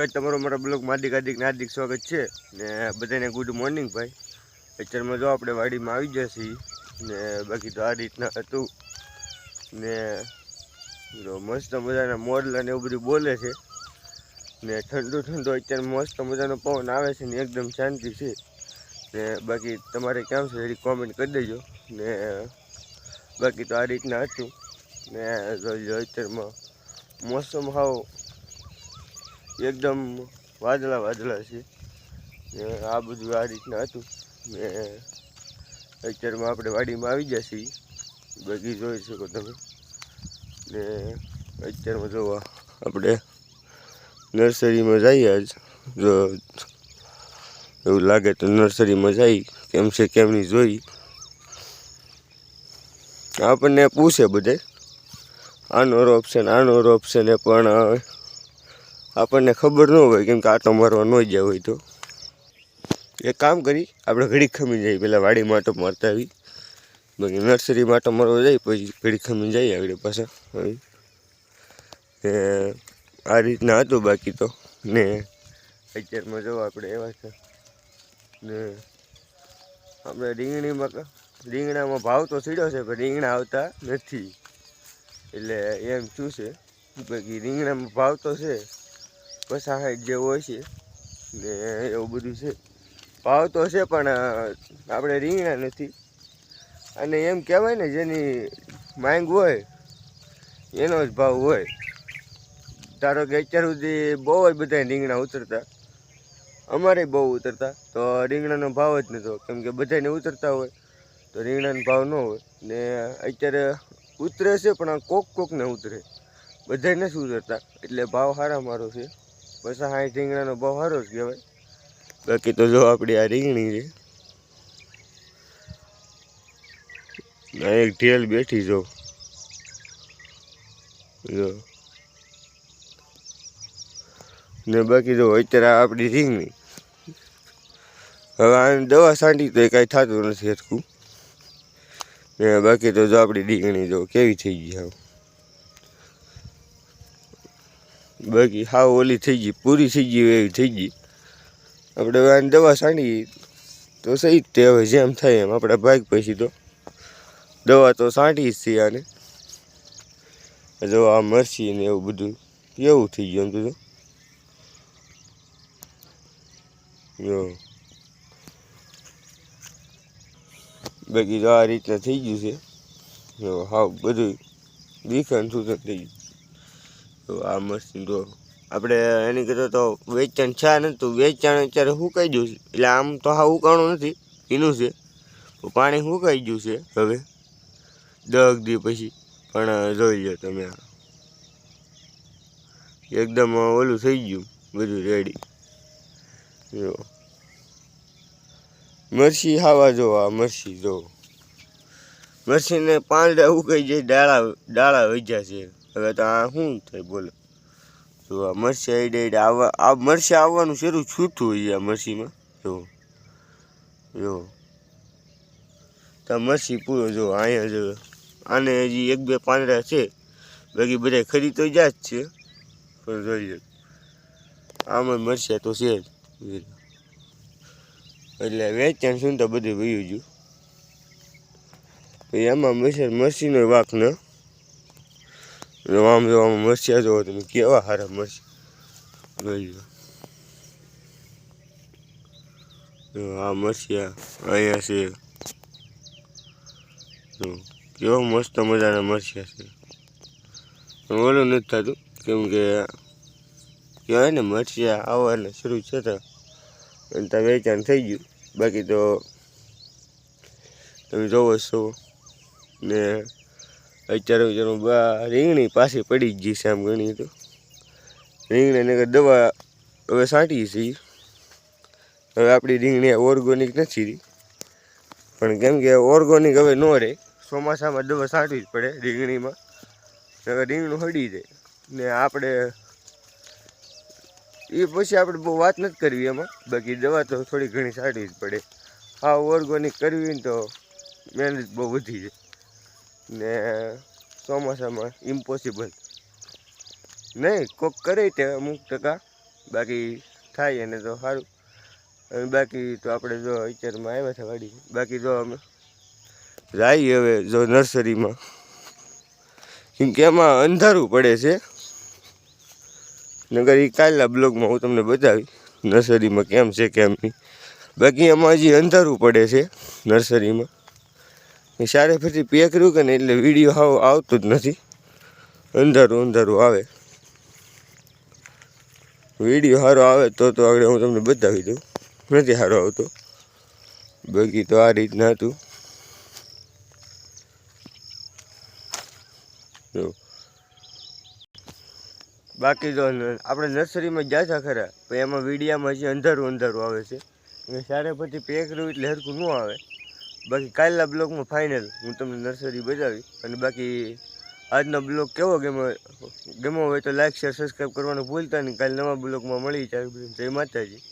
Guys તમારો મારા બ્લોગમાં હાર્દિક સ્વાગત છે ને બધાને ગુડ મોર્નિંગ ભાઈ। અત્યારમાં જો આપણે વાડીમાં આવી ગયા છીએ ને બાકી તો આ રીતના હતું ને મસ્ત મજાના મોરલા ને એવું બધું બોલે છે ને ઠંડુ ઠંડુ અત્યારે મસ્ત મજાનો પવન આવે છે ને એકદમ શાંતિ છે ને બાકી તમારે કેમ છે એની કોમેન્ટ કરી દેજો ને બાકી તો આ રીતના હતું ને જોઈ અત્યારમાં મોસમ હાવ एकदम वादला वादला से आ बधु आ रीतना हतुं ने अत्यारमां आपणे वाडीमां आवी गया छीए। बाकी जोई शको तमे ने अत्यारमां जो आपणे नर्सरीमां जाईए आज जो एवुं लागे तो नर्सरीमां जाई केम छे केमनी जोई आपणे पूछे बधाय आनो रोप छे ने पण આપણને ખબર ન હોય કેમ કે આટો મારવા ન જાય હોય તો એક કામ કરી આપણે ઘડી ખમી જઈએ પહેલાં વાડીમાં આટો મારતા આવી બાકી નર્સરીમાં આટો મારવા જાય પછી ઘડી ખમી જઈએ આગળ પાછા આ રીતના હતું। બાકી તો ને અત્યારમાં જો આપણે એવા છે ને આપણે રીંગણામાં ભાવ તો સીડ્યો છે પણ રીંગણા આવતા નથી એટલે એમ શું છે બાકી રીંગણામાં ભાવ તો છે 50 જેવો હોય છે ને એવું બધું છે ભાવ તો છે પણ આપણે રીંગણા નથી અને એમ કહેવાય ને જેની માંગ હોય એનો જ ભાવ હોય। ધારો કે અત્યાર સુધી બહુ જ બધા રીંગણા ઉતરતા અમારે બહુ ઉતરતા તો રીંગણાનો ભાવ જ નહોતો કેમ કે બધાને ઉતરતા હોય તો રીંગણાનો ભાવ ન હોય ને અત્યારે ઉતરે છે પણ કોકને ઉતરે બધાને નથી ઉતરતા એટલે ભાવ સારા મારો છે। 50 રીંગણાનો ભાવ સારો જ કહેવાય। બાકી તો જો આપણી આ રીંગણી છે એક ઢેલ બેઠી જો ને બાકી જો અત્યારે આપણી રીંગણી હવે આને દવા છાંટી તો કાંઈ થતું નથી હરખું ને બાકી તો જો આપણી રીંગણી જો કેવી થઈ ગઈ હવે બાકી હાવ ઓલી થઈ ગઈ પૂરી થઈ ગઈ એવી થઈ ગઈ। આપણે હવે આને દવા છાંટી તો સહી જ તે હવે જેમ થાય એમ આપણા ભાગ પછી તો દવા તો છાંટી જ છે આને જો આ મરચી ને એવું બધું એવું થઈ ગયું એમ તો જો બાકી તો આ રીતના થઈ ગયું છે જો હાવ બધું દીખાણ સૂચન થઈ ગયું। તો આ મરચી તો આપણે એની કરતાં તો વેચાણ છે નતું વેચાણ અત્યારે સુકાઈ ગયું છે એટલે આમ તો હા ઉકાણું નથી એનું છે પાણી સુકાઈ ગયું છે હવે 10 દી પછી પણ જોઈ લો તમે એકદમ ઓલું થઈ ગયું બધું રેડી જો મરચી ખાવા જો આ મરચી જો મરચીને પાંદડા ઉકાઈ જાય ડાળા વજ્યા છે હવે તો આ શું થાય બોલો જો આ મરચી આઈડે આ મરચી આવવાનું શરૂ છૂટું હોય આ મરચીમાં જો તો મરચી પૂરો જો અહીંયા જો આને હજી 1-2 પાંદડા છે બાકી બધા ખરી તો જાય જ છે પણ જોઈએ આમાં મરચા તો છે જ એટલે વેચાણ શું તો બધું વયું ગયું એમાં મરચીનો વાંક ન આમ જો આમાં મરચા જોવો તમે કેવા સારા મરચા જોઈ લો આ મરચા અહીંયા છે કેવા મસ્ત મજાના મરચા છે ઓલું નથી થતું કેમ કે કહેવાય ને મરચા આવવાના શરૂ થતા અને ત્યાં વેચાણ થઈ ગયું। બાકી તો તમે જોવો છો ને અત્યારે રીંગણી પાછી પડી જ ગઈ છે આમ ગણી તો રીંગણીને દવા હવે છાંટી છે હવે આપણી રીંગણી ઓર્ગોનિક નથી રહી પણ કેમ કે ઓર્ગોનિક હવે ન રહે ચોમાસામાં દવા છાંટવી જ પડે રીંગણીમાં હવે રીંગણું હળી જાય ને આપણે એ પછી આપણે બહુ વાત નથી કરવી એમાં બાકી દવા તો થોડી ઘણી છાંટવી જ પડે। હા ઓર્ગોનિક કરવી ને તો મહેનત બહુ વધી જાય ને ચોમાસામાં ઇમ્પોસિબલ નહીં કોક કરે તે અમુક ટકા બાકી થાય એને તો સારું. અને બાકી તો આપણે જો અત્યારમાં આવ્યા હતા વાડી, બાકી જો અમે જઈએ હવે જો નર્સરીમાં, કેમ કે એમાં અંધારું પડે છે. નગર એ કાલના બ્લોગમાં હું તમને બતાવી નર્સરીમાં કેમ છે કેમ નહીં. બાકી એમાં હજી અંધારું પડે છે નર્સરીમાં. એ સારે ફરી પેક રહ્યું કે ને એટલે વિડીયો આવતું જ નથી, અંધારું આવે. વિડીયો સારો આવે તો આગળ હું તમને બતાવી દઉં, નથી સારો આવતો. બાકી તો આ રીતના હતું. બાકી તો આપણે નર્સરીમાં જાતા ખરા, પણ એમાં વિડીયામાં હજી અંધારું આવે છે. સારે પછી પેક રહ્યું એટલે હરખું ન આવે. બાકી કાલના બ્લોગમાં ફાઇનલ હું તમને નર્સરી બતાવી. અને બાકી આજનો બ્લોગ કેવો ગમ્યો હોય તો લાઈક શેર સબસ્ક્રાઈબ કરવાનું ભૂલતા નહીં. કાલે નવા બ્લોગમાં મળી. જય માતાજી.